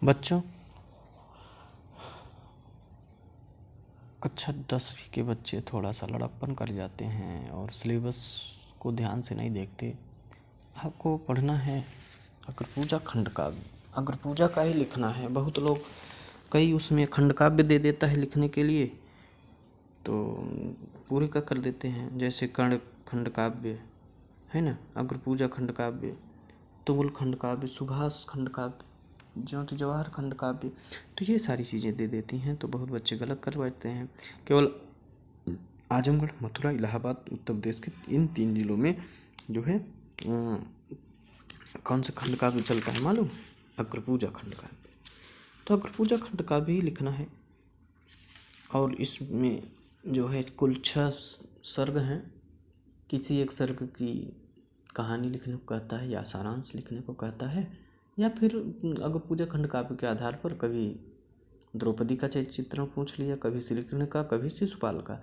बच्चों, कक्षा 10वीं के बच्चे थोड़ा सा लड़प्पन कर जाते हैं और सिलेबस को ध्यान से नहीं देखते। आपको पढ़ना है अग्रपूजा खंड काव्य। अग्रपूजा का ही लिखना है। बहुत लोग कई उसमें खंड काव्य दे देता है लिखने के लिए, तो पूरे का कर देते हैं। जैसे कर्ण खंड काव्य है ना, अग्रपूजा खंड काव्य, तुमुल खंड काव्य, सुभाष खंड काव्य, ज्योति जवाहर खंड काव्य, तो ये सारी चीज़ें दे देती हैं, तो बहुत बच्चे गलत कर बैठते हैं। केवल आजमगढ़, मथुरा, इलाहाबाद, उत्तर प्रदेश के इन 3 जिलों में जो है कौन सा खंड काव्य चलता है मालूम? अग्रपूजा खंड काव्य। तो अग्रपूजा खंड काव्य ही लिखना है। और इसमें जो है कुल 6 सर्ग हैं। किसी एक सर्ग की कहानी लिखने को कहता है, या सारांश लिखने को कहता है, या फिर अग्रपूजा खंड काव्य के आधार पर कभी द्रौपदी का चित्रण पूछ लिया, कभी श्री कृष्ण का, कभी शिशुपाल का।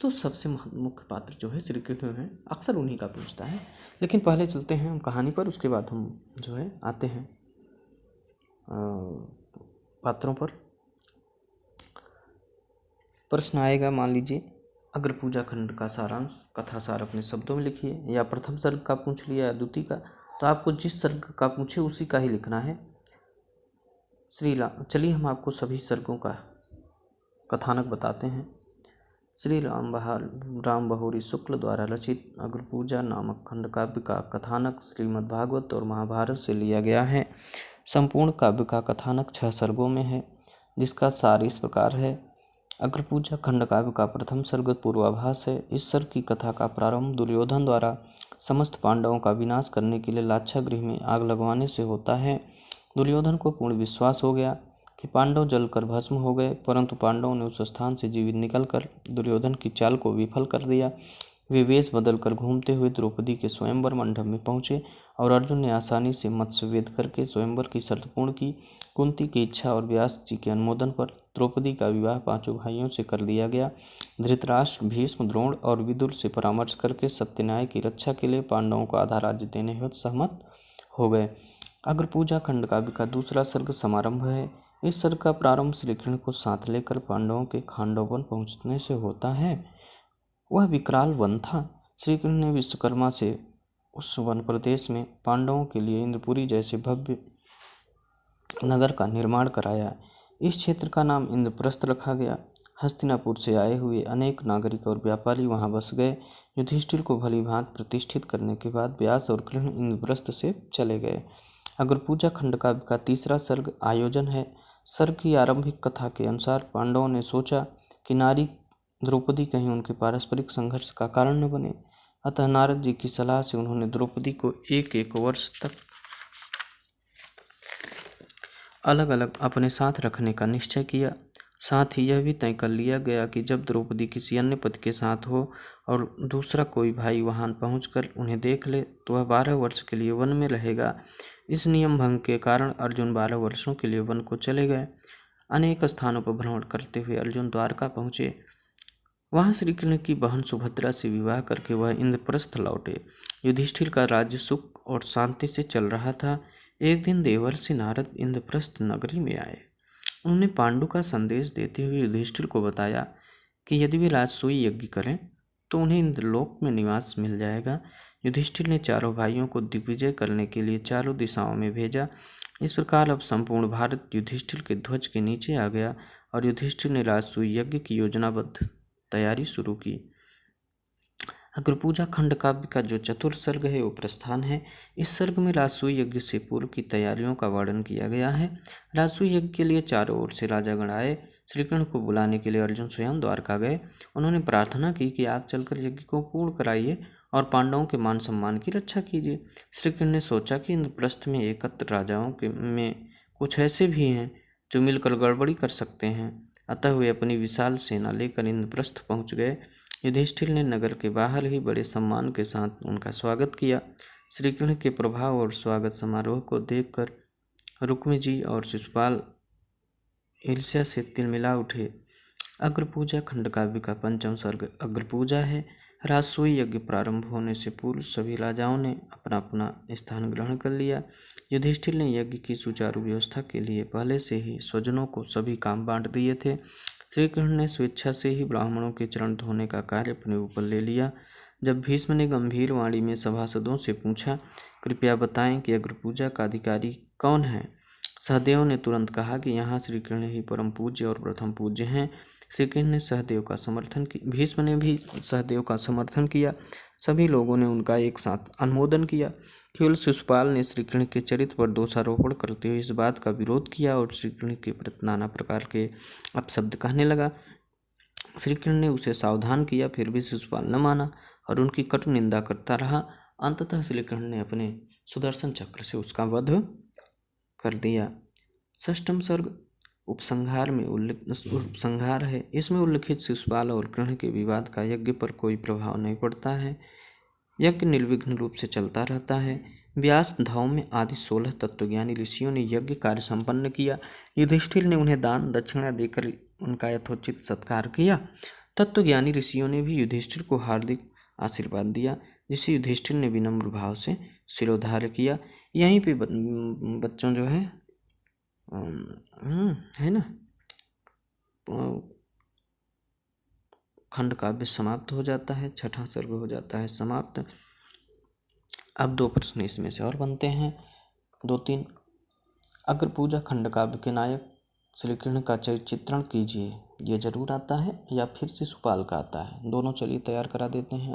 तो सबसे मुख्य पात्र जो है श्री कृष्ण है, अक्सर उन्हीं का पूछता है। लेकिन पहले चलते हैं हम कहानी पर, उसके बाद हम जो है आते हैं पात्रों पर। प्रश्न आएगा, मान लीजिए अग्रपूजा खंड का सारांश, कथा सार अपने शब्दों में लिखिए। या प्रथम सर्ग का पूछ लिया या द्वितीय का, तो आपको जिस सर्ग का पूछे उसी का ही लिखना है। चलिए हम आपको सभी सर्गों का कथानक बताते हैं। श्री राम बहोरी शुक्ल द्वारा रचित अग्रपूजा नामक खंड काव्य का कथानक श्रीमद् भागवत और महाभारत से लिया गया है। संपूर्ण काव्य का कथानक 6 सर्गों में है, जिसका सार इस प्रकार है। अग्रपूजा खंड काव्य का प्रथम सर्ग पूर्वाभास है। इस सर्ग की कथा का प्रारंभ दुर्योधन द्वारा समस्त पांडवों का विनाश करने के लिए लाक्षागृह में आग लगवाने से होता है। दुर्योधन को पूर्ण विश्वास हो गया कि पांडव जलकर भस्म हो गए, परंतु पांडवों ने उस स्थान से जीवित निकलकर दुर्योधन की चाल को विफल कर दिया। वे वेश बदलकर घूमते हुए द्रौपदी के स्वयंवर मंडप में पहुंचे और अर्जुन ने आसानी से मत्स्यवेद करके स्वयंवर की शर्त पूर्ण की। कुंती की इच्छा और व्यास जी के अनुमोदन पर द्रौपदी का विवाह 5 भाइयों से कर दिया गया। धृतराष्ट्र, भीष्म, द्रोण और विदुर से परामर्श करके सत्यन्याय की रक्षा के लिए पांडवों को आधा राज्य देने हेतु सहमत हो गए। अग्रपूजा खंड काव्य का दूसरा सर्ग समारंभ है। इस सर्ग का प्रारंभ श्री कृष्ण को साथ लेकर पांडवों के खांडवन पहुंचने से होता है। वह विकराल वन था। श्री कृष्ण ने विश्वकर्मा से उस वन प्रदेश में पांडवों के लिए इंद्रपुरी जैसे भव्य नगर का निर्माण कराया। इस क्षेत्र का नाम इंद्रप्रस्थ रखा गया। हस्तिनापुर से आए हुए अनेक नागरिक और व्यापारी वहां बस गए। युधिष्ठिर को भली भांति प्रतिष्ठित करने के बाद व्यास और कृष्ण इंद्रप्रस्थ से चले गए। अग्रपूजा खंड काव्य का तीसरा सर्ग आयोजन है। सर्ग की आरंभिक कथा के अनुसार पांडवों ने सोचा कि नारी द्रौपदी कहीं उनके पारस्परिक संघर्ष का कारण न बने, अतः नारद जी की सलाह से उन्होंने द्रौपदी को एक वर्ष तक अलग अलग अपने साथ रखने का निश्चय किया। साथ ही यह भी तय कर लिया गया कि जब द्रौपदी किसी अन्य पति के साथ हो और दूसरा कोई भाई वहां पहुंचकर उन्हें देख ले तो वह 12 वर्ष के लिए वन में रहेगा। इस नियम भंग के कारण अर्जुन 12 वर्षों के लिए वन को चले गए। अनेक स्थानों पर भ्रमण करते हुए अर्जुन द्वारका पहुँचे। वहाँ श्री कृष्ण की बहन सुभद्रा से विवाह करके वह इंद्रप्रस्थ लौटे। युधिष्ठिर का राज्य सुख और शांति से चल रहा था। एक दिन देवर्षि नारद इंद्रप्रस्थ नगरी में आए। उन्होंने पांडु का संदेश देते हुए युधिष्ठिर को बताया कि यदि वे राजसूय यज्ञ करें तो उन्हें इंद्रलोक में निवास मिल जाएगा। युधिष्ठिर ने चारों भाइयों को दिग्विजय करने के लिए चारों दिशाओं में भेजा। इस प्रकार अब संपूर्ण भारत युधिष्ठिर के ध्वज के नीचे आ गया और युधिष्ठिर ने राजसूय यज्ञ की योजनाबद्ध तैयारी शुरू की। अग्रपूजा खंड काव्य का जो चतुर्थ सर्ग है वो प्रस्थान है। इस सर्ग में राजसूय यज्ञ से पूर्व की तैयारियों का वर्णन किया गया है। राजसूय यज्ञ के लिए चारों ओर से राजागण आए। श्री कृष्ण को बुलाने के लिए अर्जुन स्वयं द्वारका गए। उन्होंने प्रार्थना की कि आप चलकर यज्ञ को पूर्ण कराइए और पांडवों के मान सम्मान की रक्षा कीजिए। श्री कृष्ण ने सोचा कि इंद्रप्रस्थ में एकत्र राजाओं के में कुछ ऐसे भी हैं जो मिलकर गड़बड़ी कर सकते हैं, अतः वे अपनी विशाल सेना लेकर इंद्रप्रस्थ पहुंच गए। युधिष्ठिर ने नगर के बाहर ही बड़े सम्मान के साथ उनका स्वागत किया। श्री कृष्ण के प्रभाव और स्वागत समारोह को देखकर रुक्मी जी और शिशुपाल ईर्ष्या से तिलमिला उठे। अग्रपूजा खंड काव्य का पंचम सर्ग अग्रपूजा है। राजसूय यज्ञ प्रारंभ होने से पूर्व सभी राजाओं ने अपना अपना स्थान ग्रहण कर लिया। युधिष्ठिर ने यज्ञ की सुचारू व्यवस्था के लिए पहले से ही स्वजनों को सभी काम बांट दिए थे। श्री कृष्ण ने स्वेच्छा से ही ब्राह्मणों के चरण धोने का कार्य अपने ऊपर ले लिया। जब भीष्म ने गंभीर वाणी में सभासदों से पूछा, कृपया बताएं कि अग्रपूजा का अधिकारी कौन है, सहदेव ने तुरंत कहा कि यहाँ श्री कृष्ण ही परम पूज्य और प्रथम पूज्य हैं। श्री कृष्ण ने सहदेव का समर्थन किया, भीष्म ने भी सहदेव का समर्थन किया। सभी लोगों ने उनका एक साथ अनुमोदन किया। केवल शिशुपाल ने श्री कृष्ण के चरित्र पर दोषारोपण करते हुए इस बात का विरोध किया और श्री कृष्ण के प्रति नाना प्रकार के अपशब्द कहने लगा। श्री कृष्ण ने उसे सावधान किया, फिर भी शिशुपाल न माना और उनकी कटु निंदा करता रहा। अंततः श्री कृष्ण ने अपने सुदर्शन चक्र से उसका वध कर दिया। षष्ठम सर्ग उपसंहार में उपसंहार है। इसमें उल्लिखित शिशुपाल और कृष्ण के विवाद का यज्ञ पर कोई प्रभाव नहीं पड़ता है। यज्ञ निर्विघ्न रूप से चलता रहता है। व्यास, धौम्य आदि 16 तत्वज्ञानी ऋषियों ने यज्ञ कार्य संपन्न किया। युधिष्ठिर ने उन्हें दान दक्षिणा देकर उनका यथोचित सत्कार किया। तत्वज्ञानी ऋषियों ने भी युधिष्ठिर को हार्दिक आशीर्वाद दिया, जिसे युधिष्ठिर ने विनम्र भाव से शिरोधार्य किया। यहीं पे बच्चों जो है ना, खंड काव्य समाप्त हो जाता है। छठा सर्ग हो जाता है समाप्त। अब 2 प्रश्न इसमें से और बनते हैं, 2-3। अग्रपूजा खंड काव्य के नायक श्री कृष्ण का चित्रण कीजिए, ये जरूर आता है या फिर शिशुपाल का आता है, दोनों चलिए तैयार करा देते हैं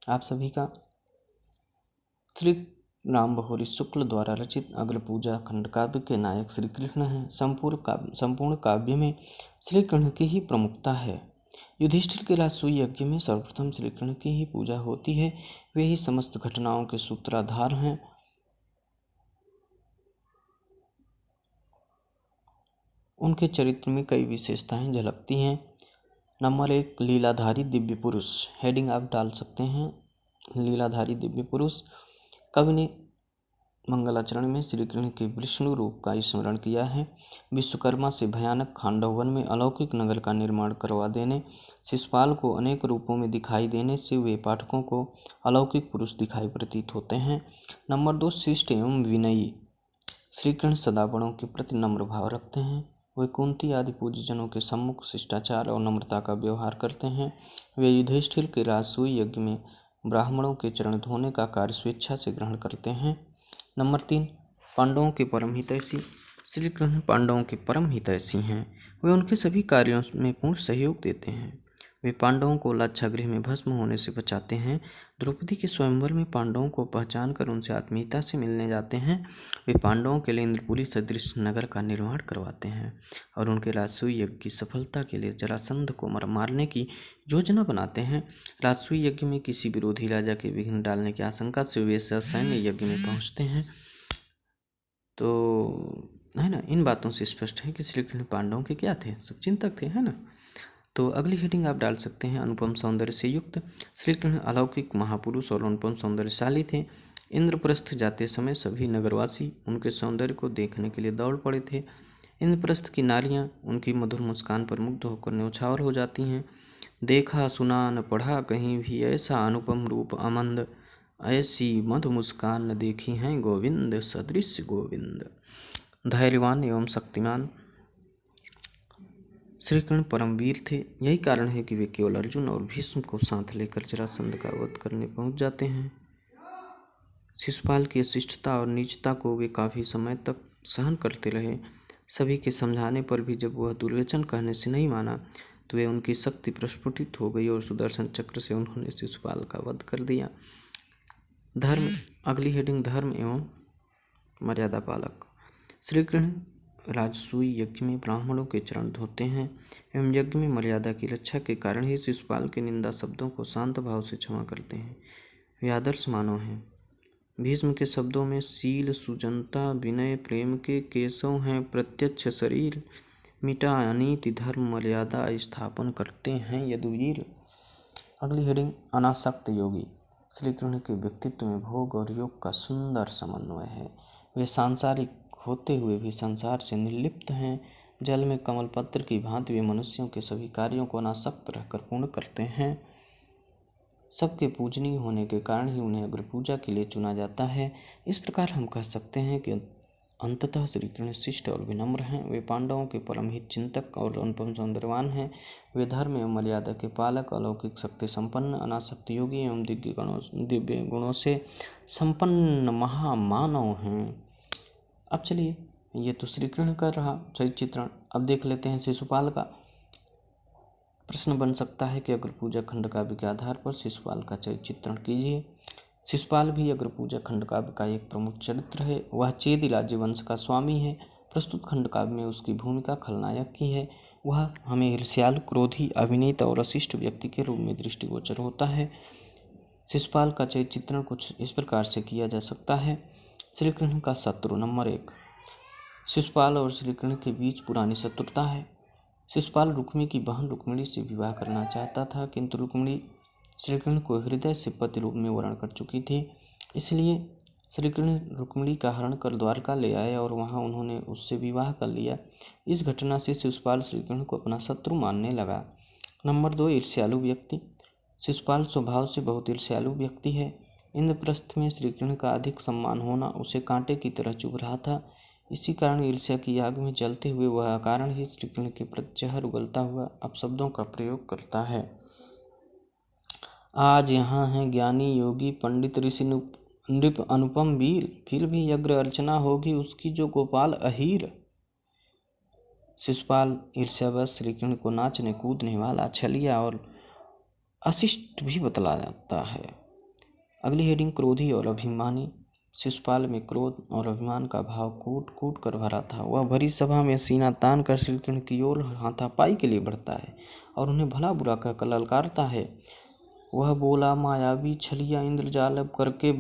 आप सभी का। श्री राम बहुरी शुक्ल द्वारा रचित अग्रपूजा खंड काव्य के नायक श्री कृष्ण हैं। संपूर्ण काव्य में श्री कृष्ण की ही प्रमुखता है। युधिष्ठिर के राजसूय यज्ञ में सर्वप्रथम श्री कृष्ण की ही पूजा होती है। वे ही समस्त घटनाओं के सूत्रधार हैं। उनके चरित्र में कई विशेषताएं झलकती हैं। नंबर 1, लीलाधारी दिव्य पुरुष। हेडिंग आप डाल सकते हैं, लीलाधारी दिव्य पुरुष। कवि ने मंगलाचरण में श्री कृष्ण के विष्णु रूप का स्मरण किया है। विश्वकर्मा से भयानक खांडवन में अलौकिक नगर का निर्माण करवा देने, शिशुपाल को अनेक रूपों में दिखाई देने से वे पाठकों को अलौकिक पुरुष दिखाई प्रतीत होते हैं। नंबर 2, शिष्ट एवं विनयी। श्री कृष्ण सदा बड़ों के प्रति नम्र भाव रखते हैं। वे कुंती आदि पूज्यजनों के सम्मुख शिष्टाचार और नम्रता का व्यवहार करते हैं। वे युधिष्ठिर के राजसूय यज्ञ में ब्राह्मणों के चरण धोने का कार्य स्वेच्छा से ग्रहण करते हैं। नंबर 3, पांडवों के परम हितैषी। श्री कृष्ण पांडवों के परम हितैषी हैं। वे उनके सभी कार्यों में पूर्ण सहयोग देते हैं। वे पांडवों को लाक्षागृह में भस्म होने से बचाते हैं। द्रौपदी के स्वयंवर में पांडवों को पहचान कर उनसे आत्मीयता से मिलने जाते हैं। वे पांडवों के लिए इंद्रपुरी सदृश नगर का निर्माण करवाते हैं और उनके राजसूय यज्ञ की सफलता के लिए जरासंध को मारने की योजना बनाते हैं। राजसूय यज्ञ में किसी विरोधी राजा के विघ्न डालने की आशंका से वे सैन्य यज्ञ में पहुँचते हैं। तो है ना, इन बातों से स्पष्ट है कि श्री कृष्ण पांडवों के क्या थे, शुभचिंतक थे, है ना। तो अगली हेडिंग आप डाल सकते हैं, अनुपम सौंदर्य से युक्त। श्री कृष्ण अलौकिक महापुरुष और अनुपम सौंदर्यशाली थे। इंद्रप्रस्थ जाते समय सभी नगरवासी उनके सौंदर्य को देखने के लिए दौड़ पड़े थे। इंद्रप्रस्थ की नारियां उनकी मधुर मुस्कान पर मुग्ध होकर न्यौछावर हो जाती हैं। देखा सुना न पढ़ा कहीं भी ऐसा अनुपम रूप आमंद, ऐसी मधु मुस्कान न देखी हैं गोविंद सदृश गोविंद। धैर्यवान एवं शक्तिमान श्री कृष्ण परमवीर थे। यही कारण है कि वे केवल अर्जुन और भीष्म को साथ लेकर जरासंध का वध करने पहुंच जाते हैं। शिशुपाल की अशिष्टता और नीचता को वे काफ़ी समय तक सहन करते रहे। सभी के समझाने पर भी जब वह दुर्वचन कहने से नहीं माना तो वे उनकी शक्ति प्रस्फुटित हो गई और सुदर्शन चक्र से उन्होंने शिशुपाल का वध कर दिया। धर्म, अगली हेडिंग धर्म एवं मर्यादा पालक। श्री कृष्ण राजसूय यज्ञ में ब्राह्मणों के चरण धोते हैं एवं यज्ञ में मर्यादा की रक्षा के कारण ही शिशुपाल के निंदा शब्दों को शांत भाव से क्षमा करते हैं। वे आदर्श मानव हैं। भीष्म के शब्दों में शील, सुजनता, विनय, प्रेम के केशव हैं प्रत्यक्ष शरीर, मिटा अनीति धर्म मर्यादा स्थापन करते हैं यदुवीर। अगली हेडिंग अनासक्त योगी। श्री कृष्ण के व्यक्तित्व में भोग और योग का सुंदर समन्वय है। वे सांसारिक होते हुए भी संसार से निर्लिप्त हैं। जल में कमल पत्र की भांति वे मनुष्यों के सभी कार्यों को अनासक्त रहकर पूर्ण करते हैं। सबके पूजनीय होने के कारण ही उन्हें अग्रपूजा के लिए चुना जाता है। इस प्रकार हम कह सकते हैं कि अंततः श्री कृष्ण शिष्ट और विनम्र हैं। वे पांडवों के परम हित चिंतक और अनुपम सौंदर्यवान हैं। वे धर्म एवं मर्यादा के पालक, अलौकिक शक्ति संपन्न, अनासक्त योगी एवं दिव्य गुणों से संपन्न महामानव हैं। अब चलिए, ये तो श्री कृष्ण का रहा चरित्र चित्रण। अब देख लेते हैं शिशुपाल का। प्रश्न बन सकता है कि अग्रपूजा खंड काव्य के आधार पर शिशुपाल का चरित्र चित्रण कीजिए। शिशुपाल भी अग्रपूजा खंड काव्य का एक प्रमुख चरित्र है। वह चेदी राज्य वंश का स्वामी है। प्रस्तुत खंड काव्य में उसकी भूमिका खलनायक की है। वह हमें ईर्ष्यालु, क्रोधी, अभिनेता और अशिष्ट व्यक्ति के रूप में दृष्टिगोचर होता है। शिशुपाल का चरित्र चित्रण कुछ इस प्रकार से किया जा सकता है। श्री कृष्ण का शत्रु। नंबर 1, शिशुपाल और श्री कृष्ण के बीच पुरानी शत्रुता है। शिशुपाल रुक्मी की बहन रुक्मिणी से विवाह करना चाहता था, किंतु रुक्मिणी श्री कृष्ण को हृदय से पति रूप में वर्ण कर चुकी थी। इसलिए श्री कृष्ण रुक्मिणी का हरण कर द्वारका ले आए और वहां उन्होंने उससे विवाह कर लिया। इस घटना से शिशुपाल श्री कृष्ण को अपना शत्रु मानने लगा। नंबर 2, ईर्ष्यालु व्यक्ति। शिशुपाल स्वभाव से बहुत ईर्ष्यालु व्यक्ति है। इंद्रप्रस्थ में श्री कृष्ण का अधिक सम्मान होना उसे कांटे की तरह चुभ रहा था। इसी कारण ईर्ष्या की आग में जलते हुए वह अकारण ही श्री कृष्ण के प्रति जहर उगलता हुआ अपशब्दों का प्रयोग करता है। आज यहाँ हैं ज्ञानी योगी पंडित ऋषि नृप अनुपम वीर, फिर भी यज्ञ अर्चना होगी उसकी जो गोपाल अहीर। शिशुपाल ईर्ष्यावश श्री कृष्ण को नाचने कूदने वाला, छलिया और अशिष्ट भी बतला जाता है। अगली हेडिंग, क्रोधी और अभिमानी। शिशुपाल में क्रोध और अभिमान का भाव कूट कूट कर भरा था। वह भरी सभा में सीना तान कर श्री कृष्ण की ओर हाथापाई के लिए बढ़ता है और उन्हें भला बुरा कहकर ललकारता है। वह बोला, मायावी छलिया इंद्रजाल अब करके